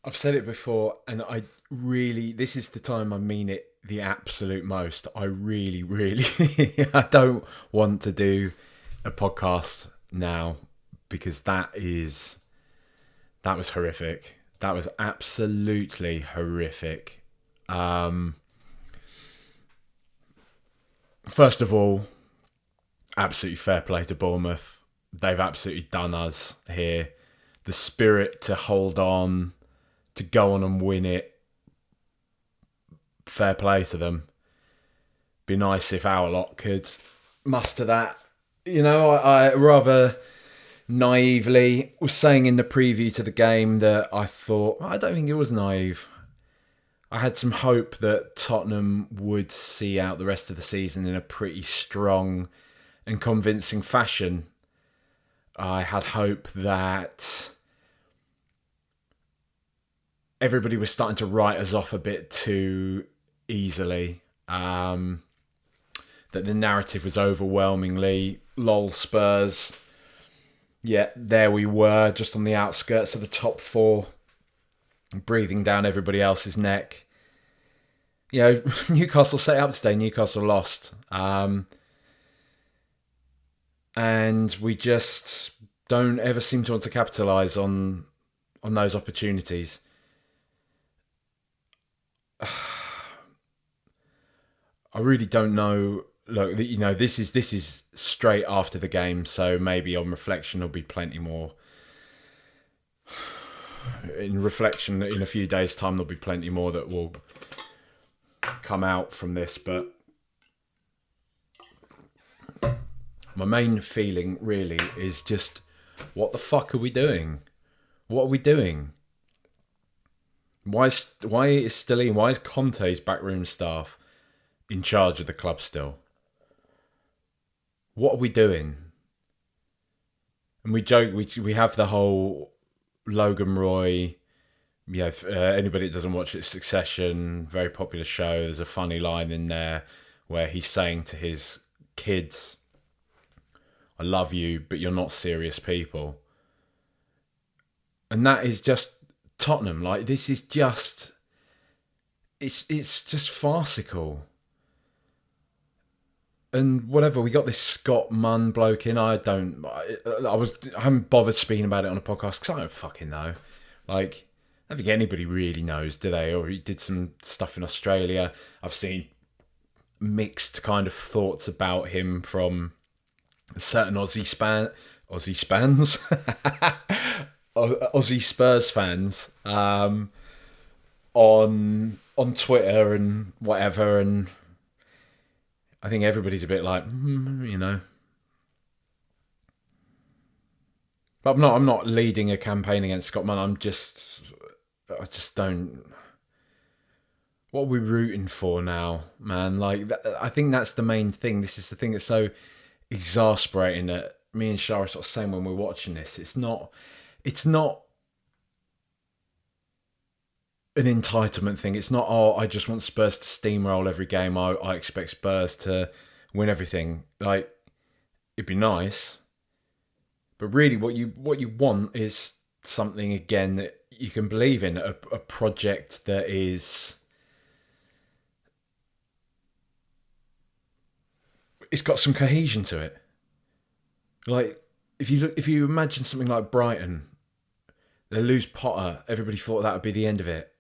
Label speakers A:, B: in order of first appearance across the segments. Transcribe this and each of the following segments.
A: I've said it before, and this is the time I mean it the absolute most. I really, really, I don't want to do a podcast now because that was horrific. That was absolutely horrific. Um, First of all, absolutely fair play to Bournemouth. They've absolutely done us here. The spirit to hold on, to go on and win it. Fair play to them. Be nice if our lot could muster that. I rather naively was saying in the preview to the game that I don't think it was naive. I had some hope that Tottenham would see out the rest of the season in a pretty strong and convincing fashion. I had hope that everybody was starting to write us off a bit too easily. That the narrative was overwhelmingly lol Spurs. Yeah, there we were, just on the outskirts of the top four, breathing down everybody else's neck. Newcastle set up today. Newcastle lost. And we just don't ever seem to want to capitalise on those opportunities. I really don't know. Look, this is straight after the game, so maybe on reflection there'll be plenty more. In reflection, in a few days' time, there'll be plenty more that will come out from this. But my main feeling really is just, what the fuck are we doing? What are we doing? Why is Stelline, why is Conte's backroom staff in charge of the club still? What are we doing? And we joke, we have the whole Logan Roy, anybody that doesn't watch it, Succession, very popular show. There's a funny line in there where he's saying to his kids, I love you, but you're not serious people. And that is just Tottenham. Like, this is just, it's just farcical. And whatever, we got this Scott Munn bloke in. I haven't bothered speaking about it on a podcast because I don't fucking know. Like, I don't think anybody really knows, do they? Or he did some stuff in Australia. I've seen mixed kind of thoughts about him from certain Aussie Spurs fans on Twitter and whatever, and I think everybody's a bit like, But I'm not leading a campaign against Scott Munn. I just don't. What are we rooting for now, man? Like, I think that's the main thing. This is the thing that's so exasperating that me and Shah are sort of saying when we're watching this. It's not an entitlement thing. It's not, I just want Spurs to steamroll every game. I expect Spurs to win everything. Like, it'd be nice. But really what you want is something, again, that you can believe in, a project that is, it's got some cohesion to it. Like, if you imagine something like Brighton, they lose Potter, everybody thought that would be the end of it.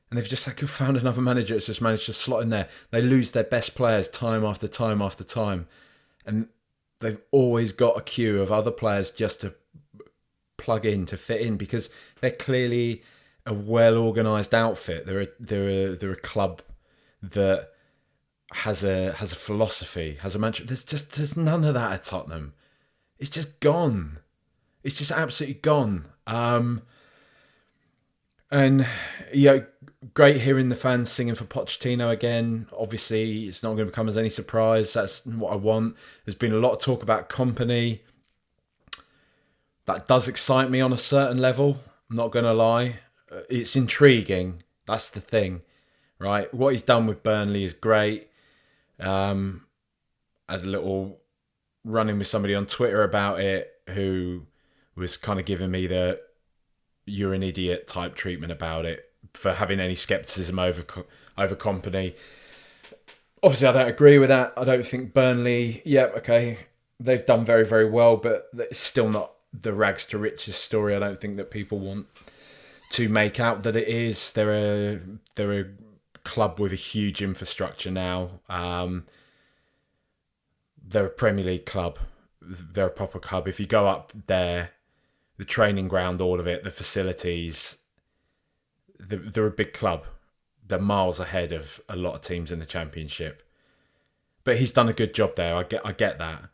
A: And they've just found another manager that's just managed to slot in there. They lose their best players time after time after time. And they've always got a queue of other players just to plug in, to fit in, because they're clearly a well-organised outfit. They're a club that has a philosophy, has a mantra. There's none of that at Tottenham. It's just gone. It's just absolutely gone. And great hearing the fans singing for Pochettino again. Obviously, it's not going to come as any surprise. That's what I want. There's been a lot of talk about Company. That does excite me on a certain level. I'm not going to lie. It's intriguing. That's the thing, right? What he's done with Burnley is great. I had a little run-in with somebody on Twitter about it who was kind of giving me the you're an idiot type treatment about it for having any skepticism over Company. Obviously, I don't agree with that. I don't think Burnley, okay, they've done very, very well, but it's still not the rags to riches story I don't think that people want to make out that it is. They're a club with a huge infrastructure now. They're a Premier League club. They're a proper club. If you go up there, the training ground, all of it, the facilities, they're a big club. They're miles ahead of a lot of teams in the Championship. But he's done a good job there. I get that.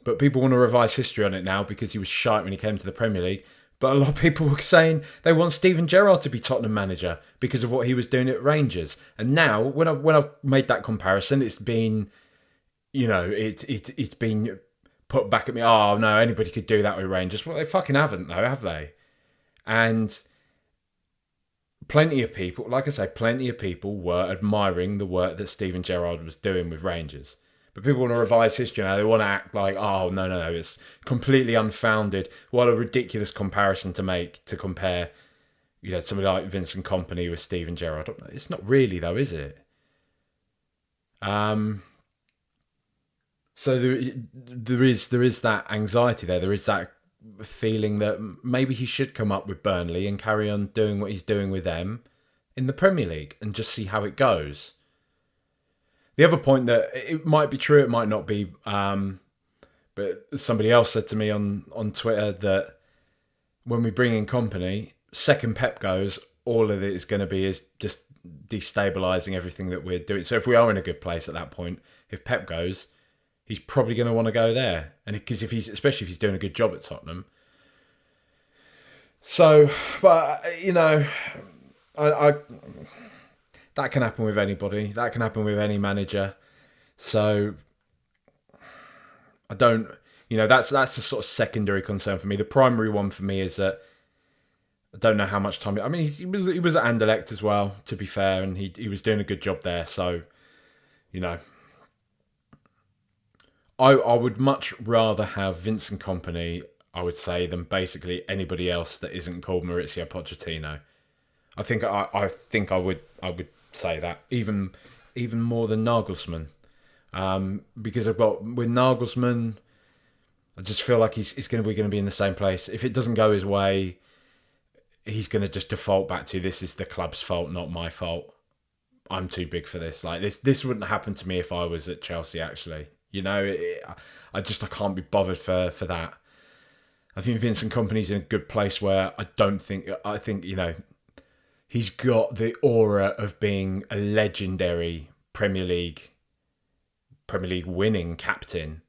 A: But people want to revise history on it now because he was shite when he came to the Premier League. But a lot of people were saying they want Steven Gerrard to be Tottenham manager because of what he was doing at Rangers. And now, when I've made that comparison, it's been, it's been put back at me. Oh no, anybody could do that with Rangers. Well, they fucking haven't though, have they? And plenty of people were admiring the work that Steven Gerrard was doing with Rangers. But people want to revise history now. They want to act like, oh, no, it's completely unfounded. What a ridiculous comparison to make, to compare, somebody like Vincent Kompany with Steven Gerrard. It's not really, though, is it? So there is that anxiety there. There is that feeling that maybe he should come up with Burnley and carry on doing what he's doing with them in the Premier League and just see how it goes. The other point that it might be true, it might not be, but somebody else said to me on Twitter that when we bring in Kompany, second Pep goes, all of it is going to be is just destabilising everything that we're doing. So if we are in a good place at that point, if Pep goes, he's probably going to want to go there, and because especially if he's doing a good job at Tottenham. So, but I that can happen with anybody. That can happen with any manager. So I don't, that's the sort of secondary concern for me. The primary one for me is that I don't know how much time. I mean, he was at Anderlecht as well, to be fair, and he was doing a good job there. So, I would much rather have Vincent Kompany, I would say, than basically anybody else that isn't called Maurizio Pochettino. I think I would say that even more than Nagelsmann, because with Nagelsmann, I just feel like he's going to be in the same place. If it doesn't go his way, he's going to just default back to this is the club's fault, not my fault. I'm too big for this. Like this wouldn't happen to me if I was at Chelsea. Actually, I can't be bothered for that. I think Vincent Kompany's in a good place where I think he's got the aura of being a legendary Premier League winning captain,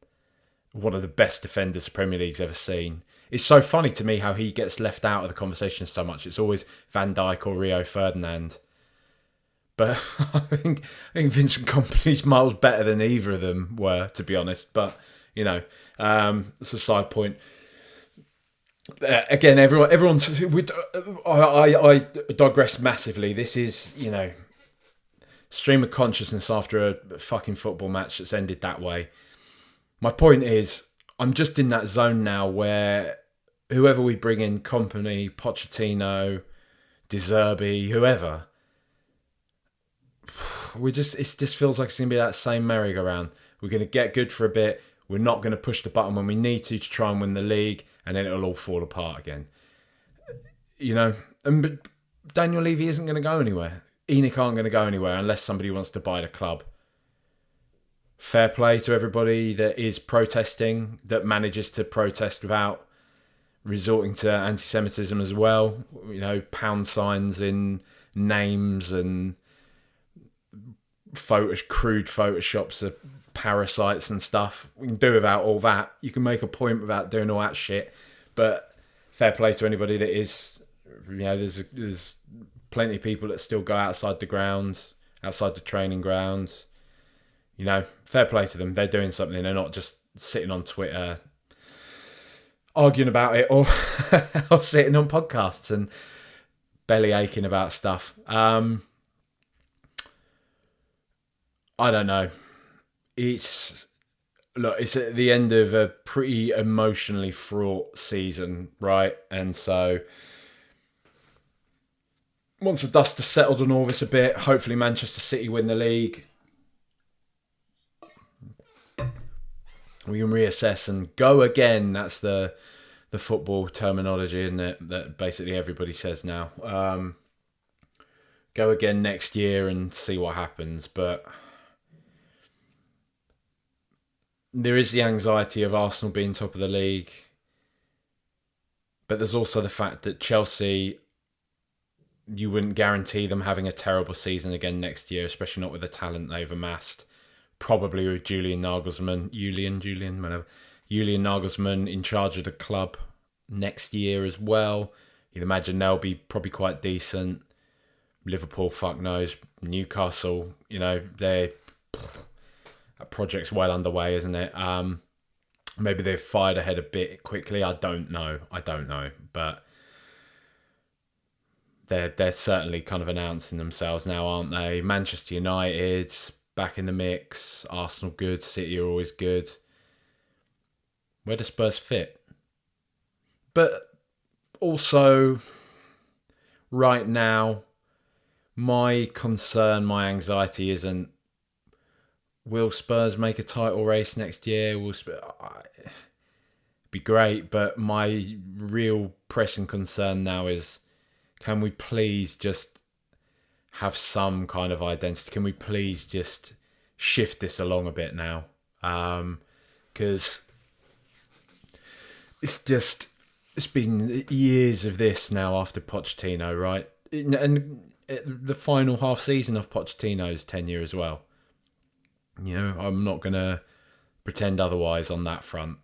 A: one of the best defenders the Premier League's ever seen. It's so funny to me how he gets left out of the conversation so much. It's always Van Dijk or Rio Ferdinand. But I think Vincent Kompany's miles better than either of them were, to be honest. But, it's a side point. Again, everyone's. I digress massively. This is, stream of consciousness after a fucking football match that's ended that way. My point is, I'm just in that zone now where whoever we bring in, Kompany, Pochettino, De Zerbi, whoever, it just feels like it's going to be that same merry-go-round. We're going to get good for a bit. We're not going to push the button when we need to try and win the league, and then it'll all fall apart again. But Daniel Levy isn't going to go anywhere. ENIC aren't going to go anywhere unless somebody wants to buy the club. Fair play to everybody that is protesting, that manages to protest without resorting to anti-Semitism as well. Pound signs in names and crude photoshops of parasites and stuff. We can do without all that. You can make a point without doing all that shit. But fair play to anybody that is. There's plenty of people that still go outside the ground, outside the training ground. Fair play to them. They're doing something. They're not just sitting on Twitter arguing about it or sitting on podcasts and belly aching about stuff. I don't know. It's at the end of a pretty emotionally fraught season, right? And so once the dust has settled on all this a bit, hopefully Manchester City win the league. We can reassess and go again. That's the football terminology, isn't it? That basically everybody says now. Go again next year and see what happens. But there is the anxiety of Arsenal being top of the league. But there's also the fact that Chelsea, you wouldn't guarantee them having a terrible season again next year, especially not with the talent they've amassed. Probably with Julian Nagelsmann in charge of the club next year as well. You'd imagine they'll be probably quite decent. Liverpool, fuck knows. Newcastle, that project's well underway, isn't it? Maybe they've fired ahead a bit quickly. I don't know. But they're certainly kind of announcing themselves now, aren't they? Manchester United back in the mix. Arsenal good. City are always good. Where does Spurs fit? But also, right now, my concern, my anxiety isn't, will Spurs make a title race next year? Be great, but my real pressing concern now is, can we please just have some kind of identity? Can we please just shift this along a bit now? Because it's been years of this now after Pochettino, right? And the final half season of Pochettino's tenure as well. I'm not going to pretend otherwise on that front.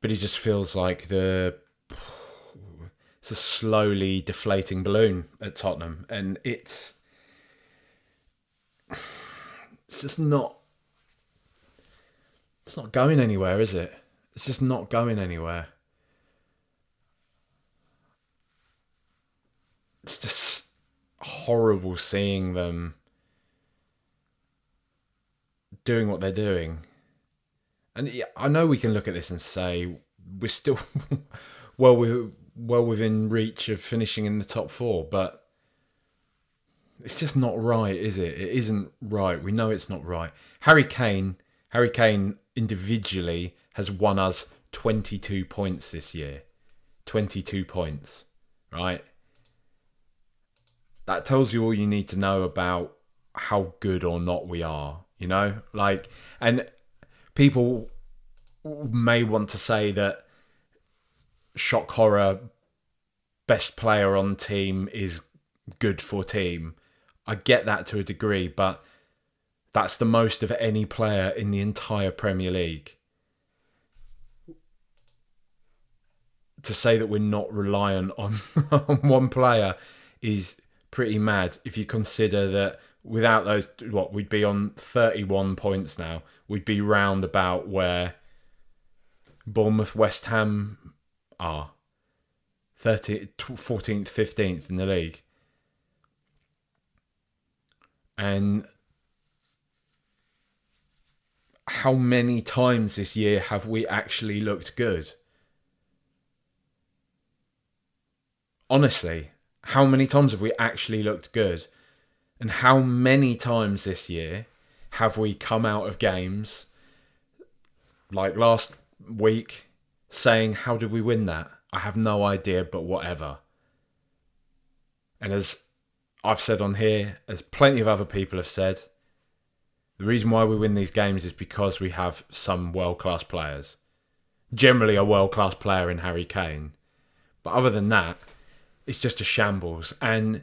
A: But it just feels like it's a slowly deflating balloon at Tottenham. And it's just not... It's not going anywhere, is it? It's just not going anywhere. It's just horrible seeing them doing what they're doing. And yeah, I know we can look at this and say we're still well within reach of finishing in the top four, but it's just not right, is it? It isn't right. We know it's not right. Harry Kane individually has won us 22 points this year. 22 points, right? That tells you all you need to know about how good or not we are, and people may want to say that shock horror, best player on team is good for team. I get that to a degree, but that's the most of any player in the entire Premier League. To say that we're not reliant on one player is pretty mad if you consider that without those, we'd be on 31 points now. We'd be round about where Bournemouth, West Ham are. 14th, 15th in the league. And how many times this year have we actually looked good? Honestly, how many times have we actually looked good? And how many times this year have we come out of games, like last week, saying, how did we win that? I have no idea, but whatever. And as I've said on here, as plenty of other people have said, the reason why we win these games is because we have some world-class players. Generally a world-class player in Harry Kane. But other than that, it's just a shambles. And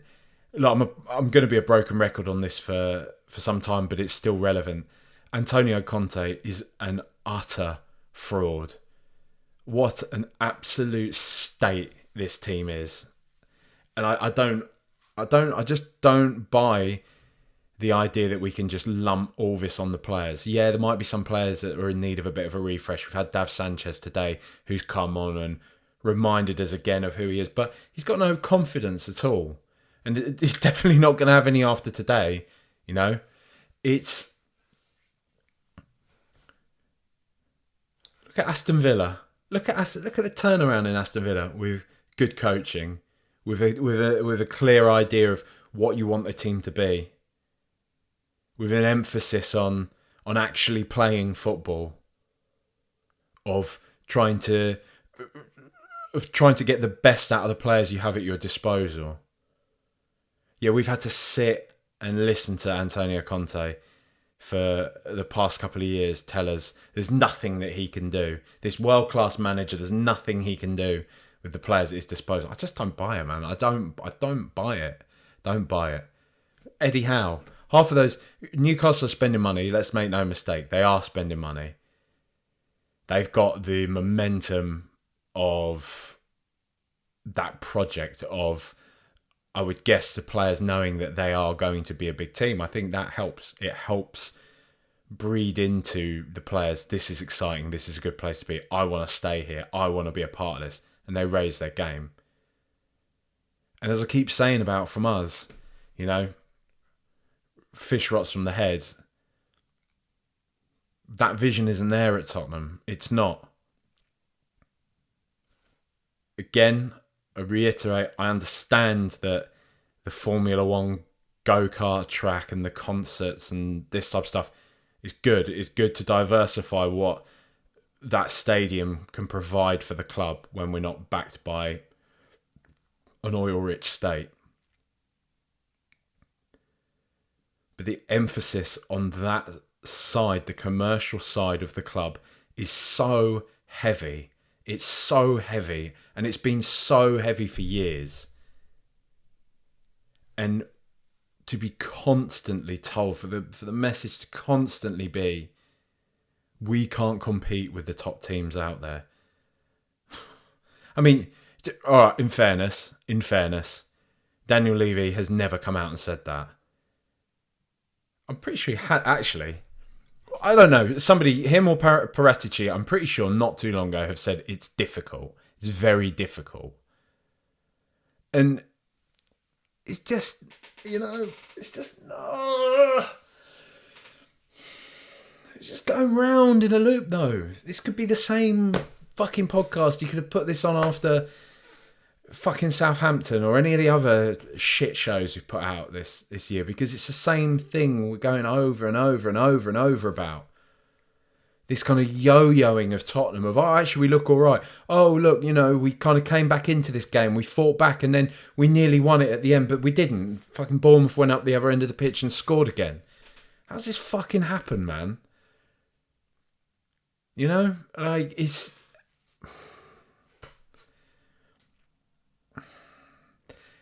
A: look, I'm going to be a broken record on this for some time, but it's still relevant. Antonio Conte is an utter fraud. What an absolute state this team is. And I just don't buy the idea that we can just lump all this on the players. Yeah, there might be some players that are in need of a bit of a refresh. We've had Dav Sanchez today, who's come on and reminded us again of who he is, but he's got no confidence at all. And he's definitely not going to have any after today, It's... Look at Aston Villa. Look at the turnaround in Aston Villa with good coaching, with a clear idea of what you want the team to be, with an emphasis on actually playing football, of trying to get the best out of the players you have at your disposal. Yeah, we've had to sit and listen to Antonio Conte for the past couple of years tell us there's nothing that he can do. This world-class manager, there's nothing he can do with the players at his disposal. I just don't buy it, man. I don't buy it. Don't buy it. Eddie Howe. Half of those... Newcastle are spending money. Let's make no mistake. They are spending money. They've got the momentum of that project of, I would guess, the players knowing that they are going to be a big team. I think that helps. It helps breed into the players, this is exciting, this is a good place to be, I want to stay here, I want to be a part of this. And they raise their game. And as I keep saying about from us, fish rots from the head. That vision isn't there at Tottenham. It's not. Again, I reiterate, I understand that the Formula One go-kart track and the concerts and this type of stuff is good. It's good to diversify what that stadium can provide for the club when we're not backed by an oil-rich state. But the emphasis on that side, the commercial side of the club, is so heavy. It's so heavy, and it's been so heavy for years. And to be constantly told, for the message to constantly be, we can't compete with the top teams out there. I mean, all right, in fairness, Daniel Levy has never come out and said that. I'm pretty sure he had, actually. I don't know, somebody, him or Paratici, I'm pretty sure not too long ago have said it's difficult. It's very difficult. And it's just, it's just, it's just going round in a loop, though. This could be the same fucking podcast. You could have put this on after fucking Southampton or any of the other shit shows we've put out this year, because it's the same thing we're going over and over and over and over about. This kind of yo-yoing of Tottenham of, actually we look all right. Oh, look, we kind of came back into this game. We fought back and then we nearly won it at the end, but we didn't. Fucking Bournemouth went up the other end of the pitch and scored again. How's this fucking happen, man? It's...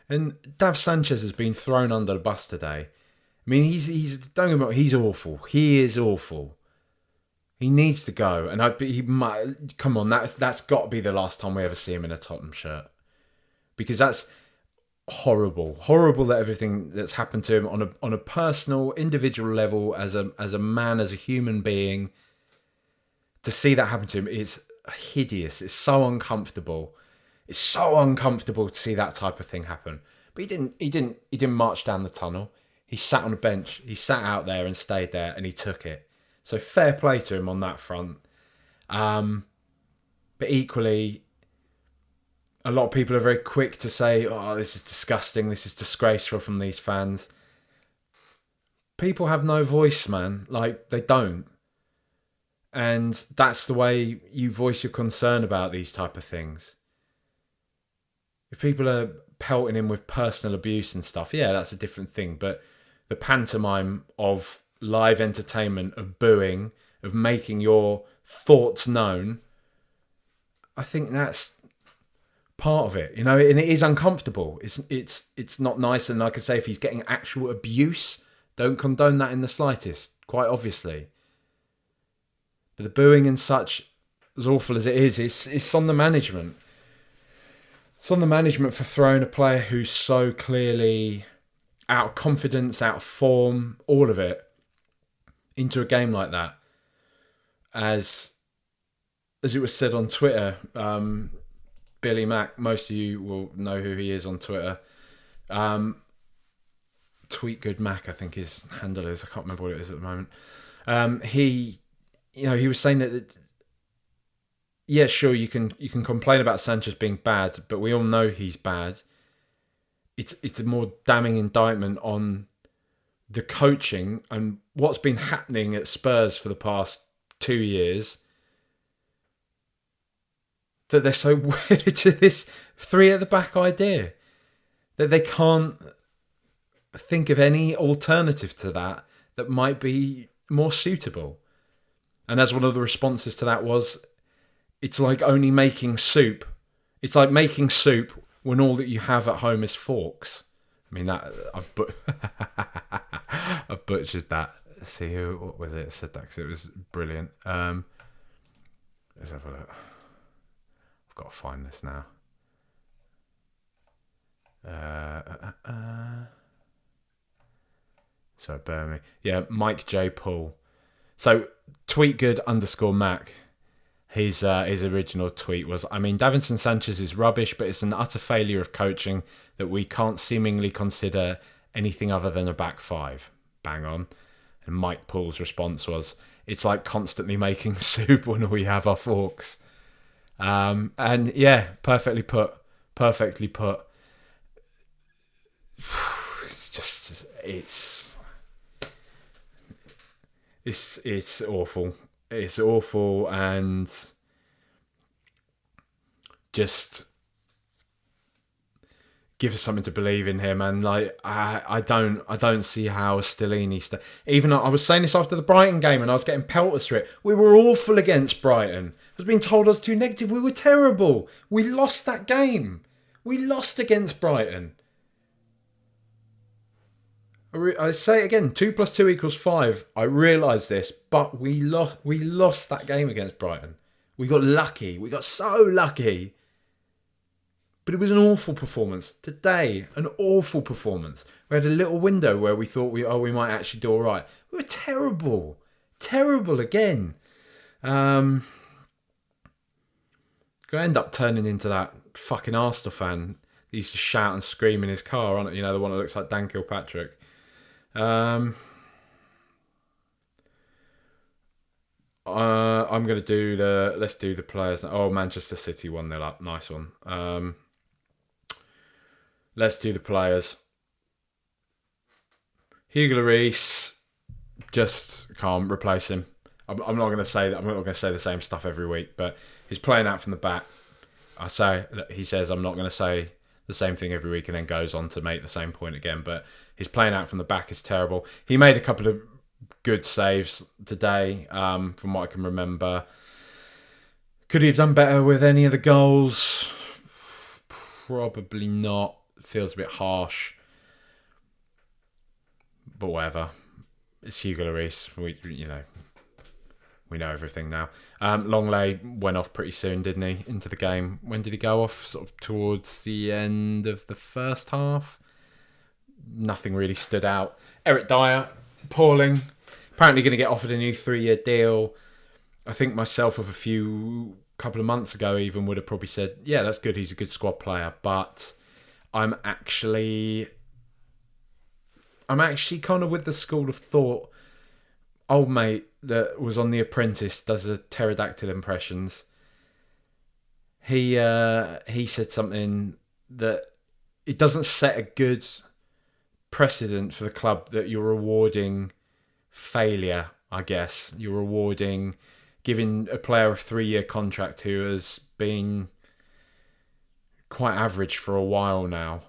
A: And Dav Sanchez has been thrown under the bus today. I mean, he's don't get me wrong, he's awful. He is awful. He needs to go, and he might come on. That's got to be the last time we ever see him in a Tottenham shirt, because that's horrible. Horrible that everything that's happened to him on a personal, individual level, as a man, as a human being. To see that happen to him is hideous. It's so uncomfortable. It's so uncomfortable to see that type of thing happen. But he didn't march down the tunnel. He sat on a bench. He sat out there and stayed there, and he took it. So fair play to him on that front. But equally, a lot of people are very quick to say, "Oh, this is disgusting. This is disgraceful," from these fans. People have no voice, man. Like, they don't. And that's the way you voice your concern about these type of things. If people are pelting him with personal abuse and stuff, yeah, that's a different thing. But the pantomime of live entertainment, of booing, of making your thoughts known, I think that's part of it, and it is uncomfortable. It's not nice. And like I say, if he's getting actual abuse, don't condone that in the slightest, quite obviously. But the booing and such, as awful as it is, it's on the management. It's on the management for throwing a player who's so clearly out of confidence, out of form, all of it, into a game like that. As it was said on Twitter, Billy Mack, most of you will know who he is on Twitter. Tweet Good Mac, I think his handle is. I can't remember what it is at the moment. He was saying that, yeah, sure, you can complain about Sanchez being bad, but we all know he's bad. it's a more damning indictment on the coaching and what's been happening at Spurs for the past 2 years, that they're so wedded to this three at the back idea that they can't think of any alternative to that might be more suitable. And as one of the responses to that was, it's like only making soup. It's like making soup when all that you have at home is forks. I mean, that I've butchered that. See what was it? I said that because it was brilliant. Let's have a look. I've got to find this now. So bear me. Yeah, Mike J. Paul. So tweetgood_Mac. His original tweet was, I mean, Davinson Sanchez is rubbish, but it's an utter failure of coaching that we can't seemingly consider anything other than a back five. Bang on. And Mike Paul's response was, it's like constantly making soup when we have our forks. And yeah, perfectly put. It's just, it's awful. It's awful, and just give us something to believe in here, man. Like I don't see how Stellini. Even I was saying this after the Brighton game, and I was getting pelters for it. We were awful against Brighton. I was being told I was too negative. We were terrible. We lost that game. We lost against Brighton. I say it again, 2 + 2 = 5. I realise this, but we lost that game against Brighton. We got lucky. We got so lucky. But it was an awful performance. Today, an awful performance. We had a little window where we thought we might actually do all right. We were terrible. Terrible again. Going to end up turning into that fucking Arsenal fan that used to shout and scream in his car, aren't it? You know, the one that looks like Dan Kilpatrick. I'm going to let's do the players. Oh, Manchester City 1-0 up. Nice one. Let's do the players. Hugo Lloris, just can't replace him. I'm not going to say that. I'm not going to say the same stuff every week, but he's playing out from the back. He says I'm not going to say the same thing every week and then goes on to make the same point again, but his playing out from the back is terrible. He made a couple of good saves today, from what I can remember. Could he have done better with any of the goals? Probably not. Feels a bit harsh. But whatever. It's Hugo Lloris. We know everything now. Longley went off pretty soon, didn't he, into the game? When did he go off? Sort of towards the end of the first half. Nothing really stood out. Eric Dyer, appalling. Apparently going to get offered a new 3-year deal. I think myself of couple of months ago even would have probably said, yeah, that's good. He's a good squad player. But I'm actually kind of with the school of thought. Old mate that was on The Apprentice does the pterodactyl impressions. He said something that it doesn't set a good precedent for the club that you're rewarding failure, I guess. You're rewarding giving a player a 3-year contract who has been quite average for a while now.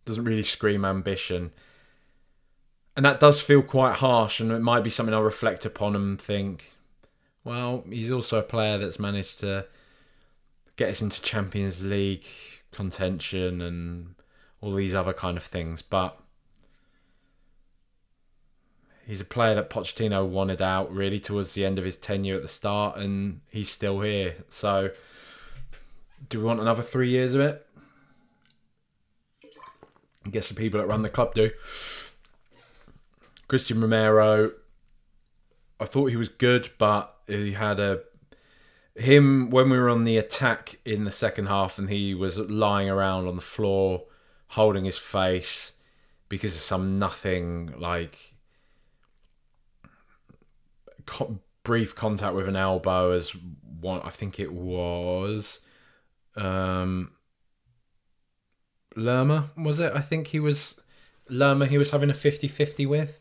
A: Doesn't really scream ambition. And that does feel quite harsh, and it might be something I'll reflect upon and think, well, he's also a player that's managed to get us into Champions League contention and all these other kind of things. But he's a player that Pochettino wanted out really towards the end of his tenure at the start, and he's still here. So do we want another 3 years of it? I guess the people that run the club do. Christian Romero, I thought he was good, but he had him when we were on the attack in the second half and he was lying around on the floor holding his face because of some nothing, like brief contact with an elbow as one, I think it was. Lerma, was it? I think he was Lerma he was having a 50-50 with.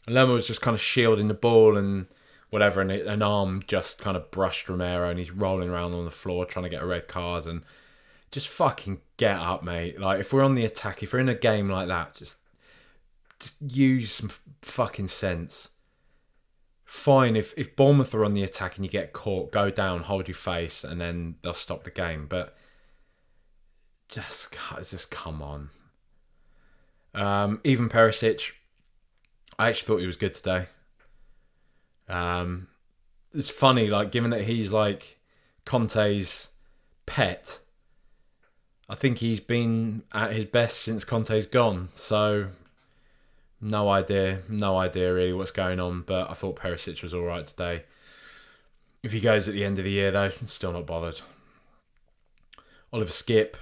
A: Lerma was just kind of shielding the ball and whatever, and an arm just kind of brushed Romero, and he's rolling around on the floor trying to get a red card. And just fucking get up, mate. Like, if we're on the attack, if we're in a game like that, just use some fucking sense. Fine, if Bournemouth are on the attack and you get caught, go down, hold your face, and then they'll stop the game. But just come on. Even Perisic, I actually thought he was good today. It's funny, like, given that he's like Conte's pet, I think he's been at his best since Conte's gone. So no idea really what's going on. But I thought Perisic was all right today. If he goes at the end of the year, though, I'm still not bothered. Oliver Skipp,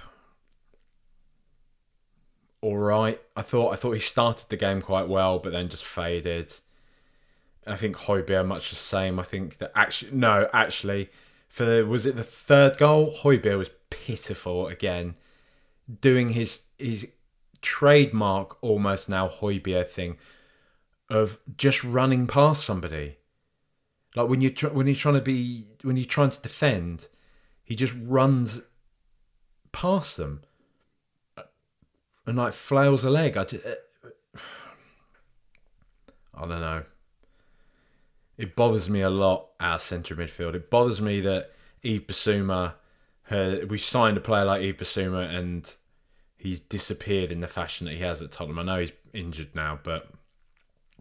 A: all right. I thought he started the game quite well, but then just faded. I think Højbjerg much the same. I think that actually, was it the third goal? Højbjerg was pitiful again, doing his trademark almost now Højbjerg thing of just running past somebody. Like when you're trying to defend, he just runs past them and like flails a leg. I don't know. It bothers me a lot, our centre midfield. It bothers me that Yves Bissouma, we signed a player like Yves Bissouma and he's disappeared in the fashion that he has at Tottenham. I know he's injured now, but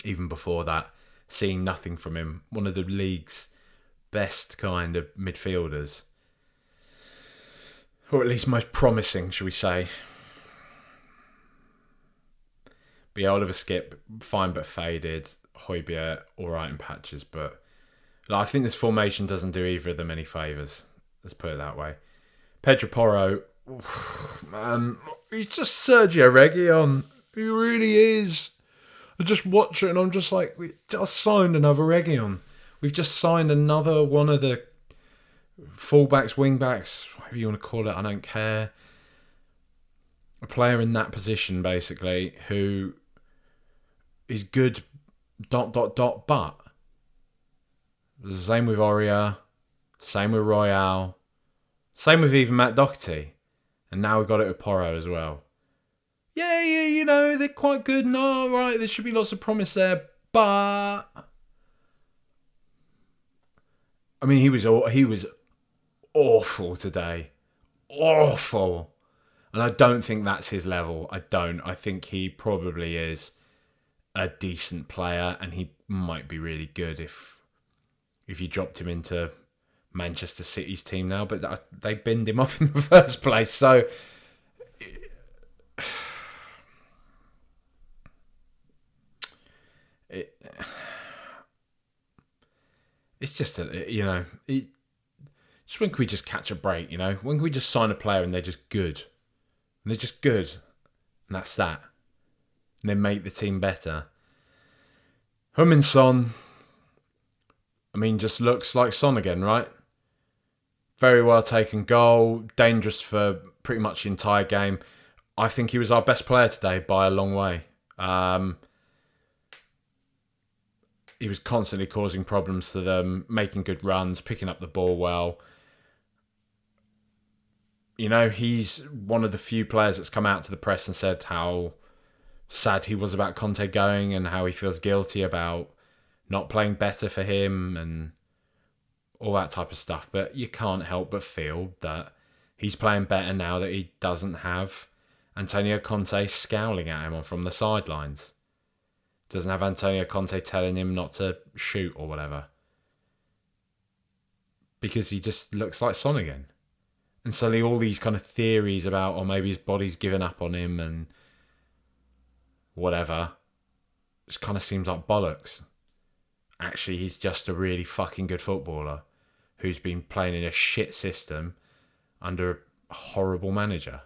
A: even before that, seeing nothing from him. One of the league's best kind of midfielders. Or at least most promising, shall we say. But yeah, Oliver Skipp, fine but faded. Højbjerg, alright in patches, but like, I think this formation doesn't do either of them any favours. Let's put it that way. Pedro Porro, man, he's just Sergio Reguilon. He really is. I just watch it and I'm just like, we just signed another Reguilon. We've just signed another one of the fullbacks, wingbacks, whatever you want to call it, I don't care. A player in that position, basically, who is good, ... but the same with Aurier, same with Royale, same with even Matt Doherty, and now we've got it with Porro as well. Yeah, you know, they're quite good. No, right, there should be lots of promise there, but I mean, he was awful today, awful, and I don't think that's his level. I think he probably is a decent player, and he might be really good if you dropped him into Manchester City's team now, but they binned him off in the first place. So it's just just when can we just catch a break? When can we just sign a player and they're just good, and that's that. And then make the team better. Heung-min Son, I mean, just looks like Son again, right? Very well taken goal, dangerous for pretty much the entire game. I think he was our best player today by a long way. He was constantly causing problems to them, making good runs, picking up the ball well. He's one of the few players that's come out to the press and said how sad he was about Conte going and how he feels guilty about not playing better for him and all that type of stuff. But you can't help but feel that he's playing better now that he doesn't have Antonio Conte scowling at him from the sidelines. Doesn't have Antonio Conte telling him not to shoot or whatever. Because he just looks like Son again. And suddenly all these kind of theories about, or maybe his body's given up on him and whatever, just kind of seems like bollocks. Actually, he's just a really fucking good footballer who's been playing in a shit system under a horrible manager.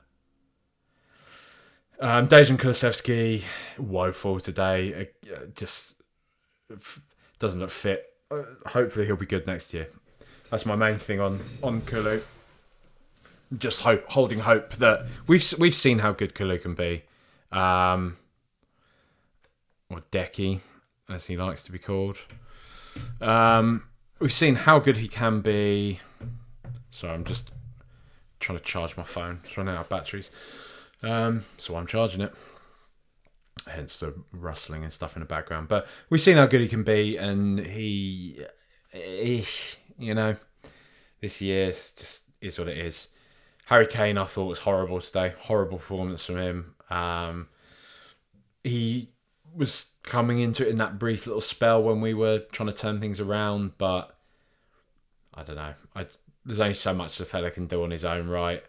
A: Dejan Kulusevski, woeful today. Just doesn't look fit. Hopefully he'll be good next year. That's my main thing on Kulu. just holding hope that we've seen how good Kalu can be, or Decky, as he likes to be called. We've seen how good he can be. Sorry, I'm just trying to charge my phone. It's running out of batteries. So I'm charging it. Hence the rustling and stuff in the background. But we've seen how good he can be, and he you know, this year is what it is. Harry Kane, I thought, was horrible today. Horrible performance from him. He was coming into it in that brief little spell when we were trying to turn things around, but I don't know. There's only so much the fella can do on his own, right?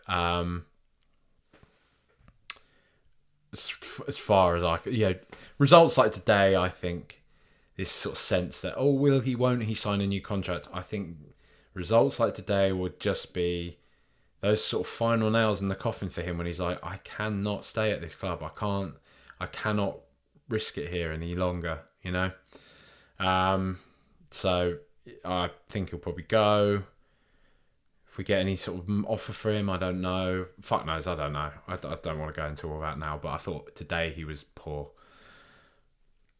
A: As far as results like today, I think this sort of sense that, will he, won't he sign a new contract? I think results like today would just be those sort of final nails in the coffin for him when he's like, I cannot stay at this club. I cannot risk it here any longer, you know? So I think he'll probably go. If we get any sort of offer for him, I don't know. Fuck knows, I don't know. I don't want to go into all that now, but I thought today he was poor.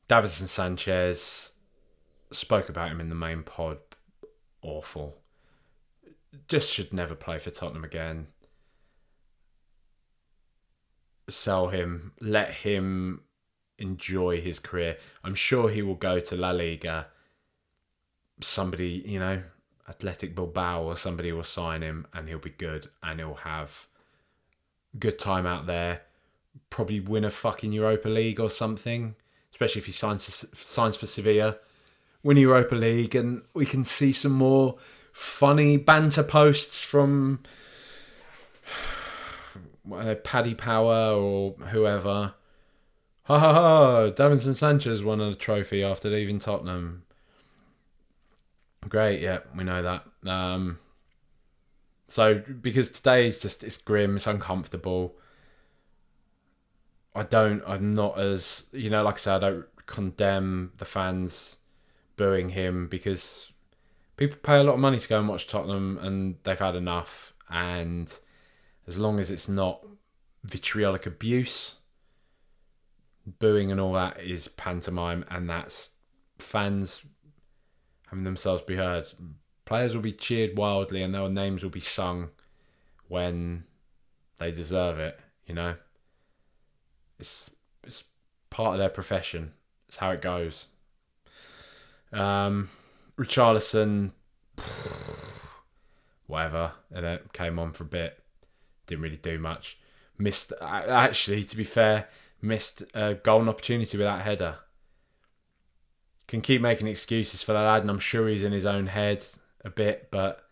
A: Davinson Sanchez, spoke about him in the main pod. Awful. Just should never play for Tottenham again. Sell him. Let him enjoy his career. I'm sure he will go to La Liga. Somebody, Athletic Bilbao or somebody will sign him and he'll be good and he'll have a good time out there. Probably win a fucking Europa League or something, especially if he signs for Sevilla. Win Europa League, and we can see some more funny banter posts from Paddy Power or whoever. Ha ha ha, Davinson Sanchez won a trophy after leaving Tottenham. Great, yeah, we know that. So because today is just, it's grim, it's uncomfortable. I'm not as, like I said, I don't condemn the fans booing him because people pay a lot of money to go and watch Tottenham and they've had enough. And as long as it's not vitriolic abuse, booing and all that is pantomime, and that's fans having themselves be heard. Players will be cheered wildly and their names will be sung when they deserve it, It's part of their profession. It's how it goes. Richarlison, whatever, and it came on for a bit. Didn't really do much. Actually, to be fair, missed a golden opportunity with that header. Can keep making excuses for that lad, and I'm sure he's in his own head a bit, but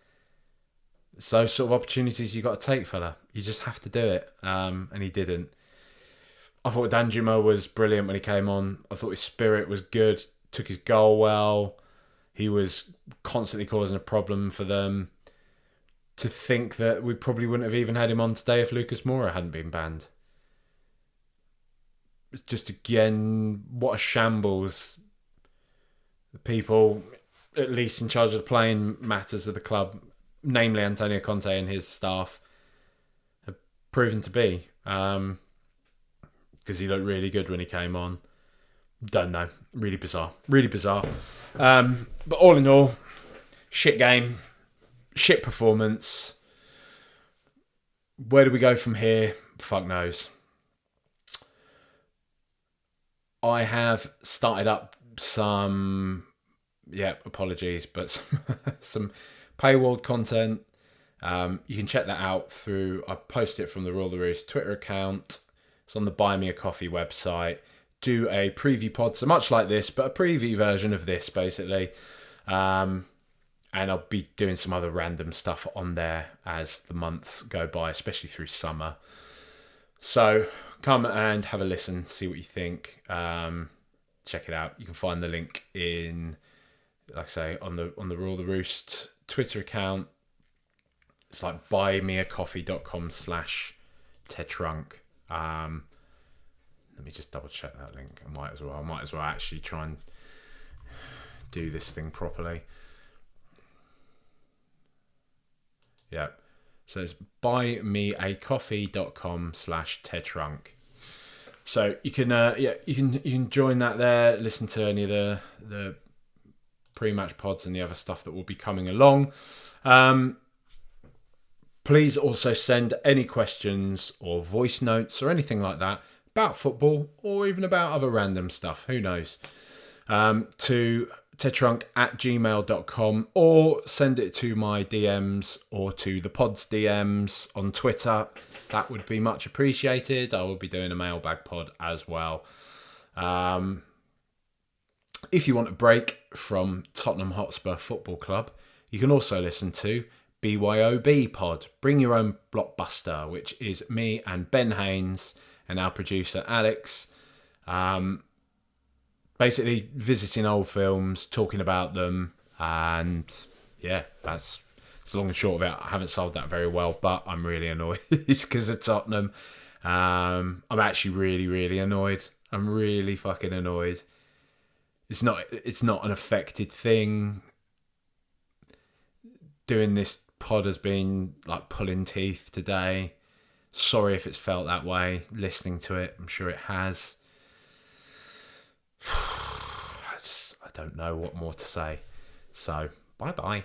A: it's those sort of opportunities you got to take, fella. You just have to do it, and he didn't. I thought Danjuma was brilliant when he came on. I thought his spirit was good, took his goal well. He was constantly causing a problem for them. To think that we probably wouldn't have even had him on today if Lucas Moura hadn't been banned. It's just, again, what a shambles. The people, at least in charge of the playing matters of the club, namely Antonio Conte and his staff, have proven to be. Because he looked really good when he came on. Don't know. Really bizarre. Really bizarre. But all in all, shit game. Shit performance. Where do we go from here? Fuck knows. I have started up some, apologies, but some paywalled content. You can check that out through, I post it from the Rule the Roost Twitter account. It's on the Buy Me a Coffee website. Do a preview pod, so much like this, but a preview version of this, basically. And I'll be doing some other random stuff on there as the months go by, especially through summer. So come and have a listen, see what you think. Check it out. You can find the link in, like I say, on the Rule the Roost Twitter account. It's like buymeacoffee.com/Tetrunk. Let me just double check that link. I might as well actually try and do this thing properly. Yeah. So it's buymeacoffee.com/tedtrunk. So you can you can join that there. Listen to any of the pre-match pods and the other stuff that will be coming along. Please also send any questions or voice notes or anything like that about football or even about other random stuff. Who knows? To tedtrunk@gmail.com, or send it to my DMs or to the pod's DMs on Twitter. That would be much appreciated. I will be doing a mailbag pod as well. If you want a break from Tottenham Hotspur Football Club, you can also listen to BYOB pod, Bring Your Own Blockbuster, which is me and Ben Haynes and our producer Alex. Basically visiting old films, talking about them, and yeah, that's the long and short of it. I haven't solved that very well, but I'm really annoyed. It's because of Tottenham. I'm actually really, really annoyed. I'm really fucking annoyed. It's not an affected thing. Doing this pod has been like pulling teeth today. Sorry if it's felt that way. Listening to it, I'm sure it has. I don't know what more to say. So, bye-bye.